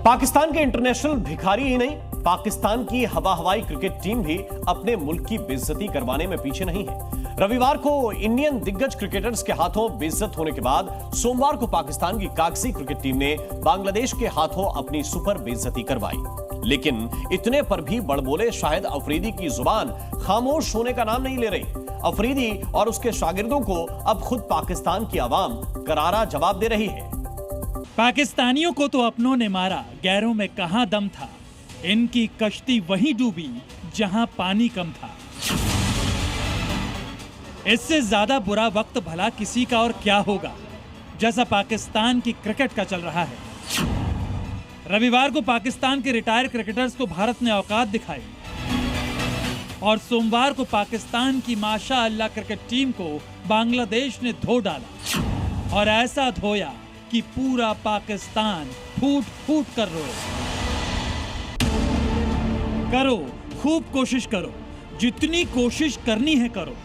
पाकिस्तान के इंटरनेशनल भिखारी ही नहीं, पाकिस्तान की हवाई क्रिकेट टीम भी अपने मुल्क की बेइज्जती करवाने में पीछे नहीं है। रविवार को इंडियन दिग्गज क्रिकेटर्स के हाथों बेइज्जत होने के बाद सोमवार को पाकिस्तान की कागजी क्रिकेट टीम ने बांग्लादेश के हाथों अपनी सुपर बेइज्जती करवाई। लेकिन इतने पर भी बड़बोले शाहिद अफरीदी की जुबान खामोश होने का नाम नहीं ले रही। अफरीदी और उसके शागिर्दों को अब खुद पाकिस्तान की आवाम करारा जवाब दे रही है। पाकिस्तानियों को तो अपनों ने मारा, गैरों में कहां दम था। इनकी कश्ती वहीं डूबी जहां पानी कम था। इससे ज्यादा बुरा वक्त भला किसी का और क्या होगा, जैसा पाकिस्तान की क्रिकेट का चल रहा है। रविवार को पाकिस्तान के रिटायर क्रिकेटर्स को भारत ने औकात दिखाई और सोमवार को पाकिस्तान की माशाअल्लाह क्रिकेट टीम को बांग्लादेश ने धो डाला, और ऐसा धोया कि पूरा पाकिस्तान फूट फूट कर रोए। करो, खूब कोशिश करो, जितनी कोशिश करनी है करो,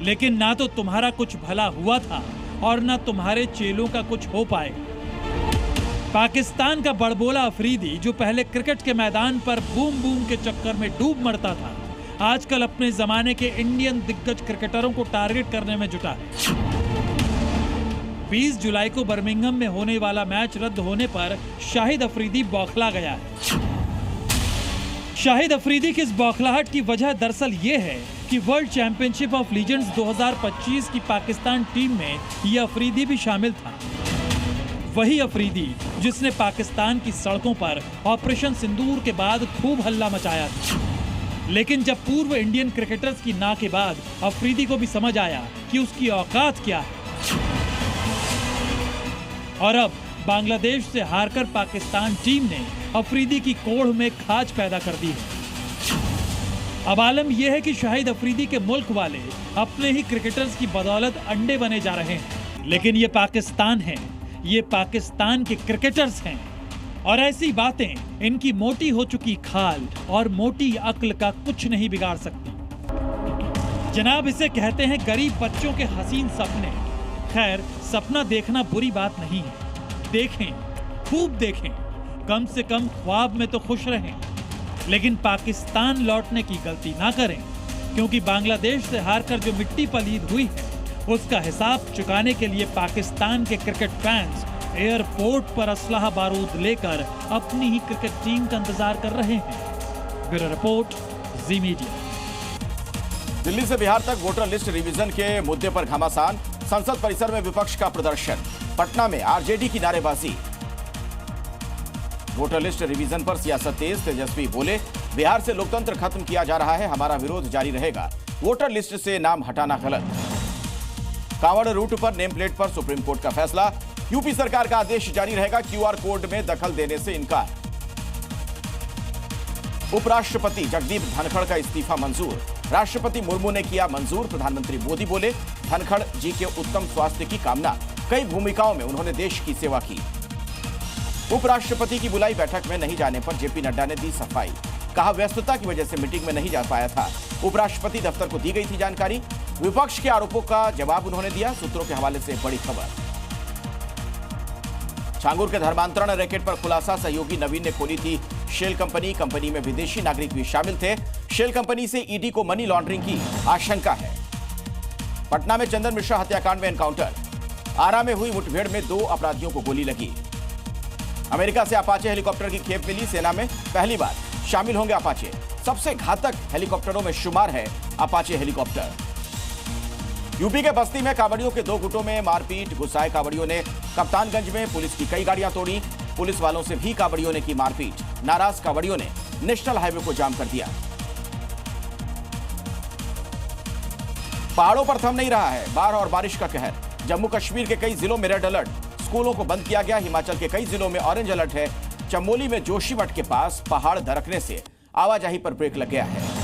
लेकिन ना तो तुम्हारा कुछ भला हुआ था और ना तुम्हारे चेलों का कुछ हो पाएगा। पाकिस्तान का बड़बोला अफरीदी, जो पहले क्रिकेट के मैदान पर बूम बूम के चक्कर में डूब मरता था, आजकल अपने जमाने के इंडियन दिग्गज क्रिकेटरों को टारगेट करने में जुटा है। 20 जुलाई को बर्मिंघम में होने वाला मैच रद्द होने पर शाहिद अफरीदी बौखला गया है। शाहिद अफरीदी की इस बौखलाहट की वजह दरअसल ये है कि वर्ल्ड चैंपियनशिप ऑफ लीजेंड्स 2025 की पाकिस्तान टीम में ये अफरीदी भी शामिल था। वही अफरीदी जिसने पाकिस्तान की सड़कों पर ऑपरेशन सिंदूर के बाद खूब हल्ला मचाया था। लेकिन जब पूर्व इंडियन क्रिकेटर्स की ना के बाद अफरीदी को भी समझ आया कि उसकी औकात क्या है, और अब बांग्लादेश से हारकर पाकिस्तान टीम ने अफरीदी की कोढ़ में खाज पैदा कर दी है। अब आलम यह है कि शाहिद अफरीदी के मुल्क वाले अपने ही क्रिकेटर्स की बदौलत अंडे बने जा रहे हैं। लेकिन ये पाकिस्तान है, ये पाकिस्तान के क्रिकेटर्स हैं, और ऐसी बातें इनकी मोटी हो चुकी खाल और मोटी अक्ल का कुछ नहीं बिगाड़ सकती। जनाब, इसे कहते हैं गरीब बच्चों के हसीन सपने। खैर, सपना देखना बुरी बात नहीं है, देखें, खूब देखें, कम से कम ख्वाब में तो खुश रहें। लेकिन पाकिस्तान लौटने की गलती ना करें, क्योंकि बांग्लादेश से हारकर जो मिट्टी पलीद हुई है, उसका हिसाब चुकाने के लिए पाकिस्तान के क्रिकेट फैंस एयरपोर्ट पर असलहा बारूद लेकर अपनी ही क्रिकेट टीम का इंतजार कर रहे हैं। ब्यूरो रिपोर्ट, जी मीडिया। दिल्ली से बिहार तक वोटर लिस्ट रिवीजन के मुद्दे पर घमासान, संसद परिसर में विपक्ष का प्रदर्शन, पटना में आरजेडी की नारेबाजी। वोटर लिस्ट रिवीजन पर सियासत तेज, तेजस्वी बोले, बिहार से लोकतंत्र खत्म किया जा रहा है, हमारा विरोध जारी रहेगा, वोटर लिस्ट से नाम हटाना गलत। कांवड़ रूट पर नेम प्लेट पर सुप्रीम कोर्ट का फैसला, यूपी सरकार का आदेश जारी रहेगा, क्यूआर कोड में दखल देने से इनकार। उपराष्ट्रपति जगदीप धनखड़ का इस्तीफा मंजूर, राष्ट्रपति मुर्मू ने किया मंजूर। प्रधानमंत्री मोदी बोले, धनखड़ जी के उत्तम स्वास्थ्य की कामना, कई भूमिकाओं में उन्होंने देश की सेवा की। उपराष्ट्रपति की बुलाई बैठक में नहीं जाने पर जेपी नड्डा ने दी सफाई, कहा व्यस्तता की वजह से मीटिंग में नहीं जा पाया था। उपराष्ट्रपति दफ्तर को दी गई थी जानकारी। विपक्ष के आरोपों का जवाब उन्होंने दिया। सूत्रों के हवाले से बड़ी खबर। छांगुर के धर्मांतरण रैकेट पर खुलासा, सहयोगी नवीन ने खोली थी शेल कंपनी में विदेशी नागरिक भी शामिल थे। शेल कंपनी से ईडी को मनी लॉन्ड्रिंग की आशंका है। पटना में चंदन मिश्रा हत्याकांड में एनकाउंटर, आरा में हुई मुठभेड़ में 2 अपराधियों को गोली लगी। अमेरिका से अपाचे हेलीकॉप्टर की खेप मिली, सेना में पहली बार शामिल होंगे अपाचे। सबसे घातक हेलीकॉप्टरों में शुमार है अपाचे हेलीकॉप्टर। यूपी के बस्ती में कांवड़ियों के 2 गुटों में मारपीट, गुस्साए कांवड़ियों ने कप्तानगंज में पुलिस की कई गाड़ियां तोड़ी। पुलिस वालों से भी कांवड़ियों ने की मारपीट। नाराज कांवड़ियों ने नेशनल हाईवे को जाम कर दिया। पहाड़ों पर थम नहीं रहा है बाढ़ और बारिश का कहर। जम्मू कश्मीर के कई जिलों में रेड अलर्ट, स्कूलों को बंद किया गया। हिमाचल के कई जिलों में ऑरेंज अलर्ट है। चमोली में जोशीमठ के पास पहाड़ दरकने से आवाजाही पर ब्रेक लग गया है।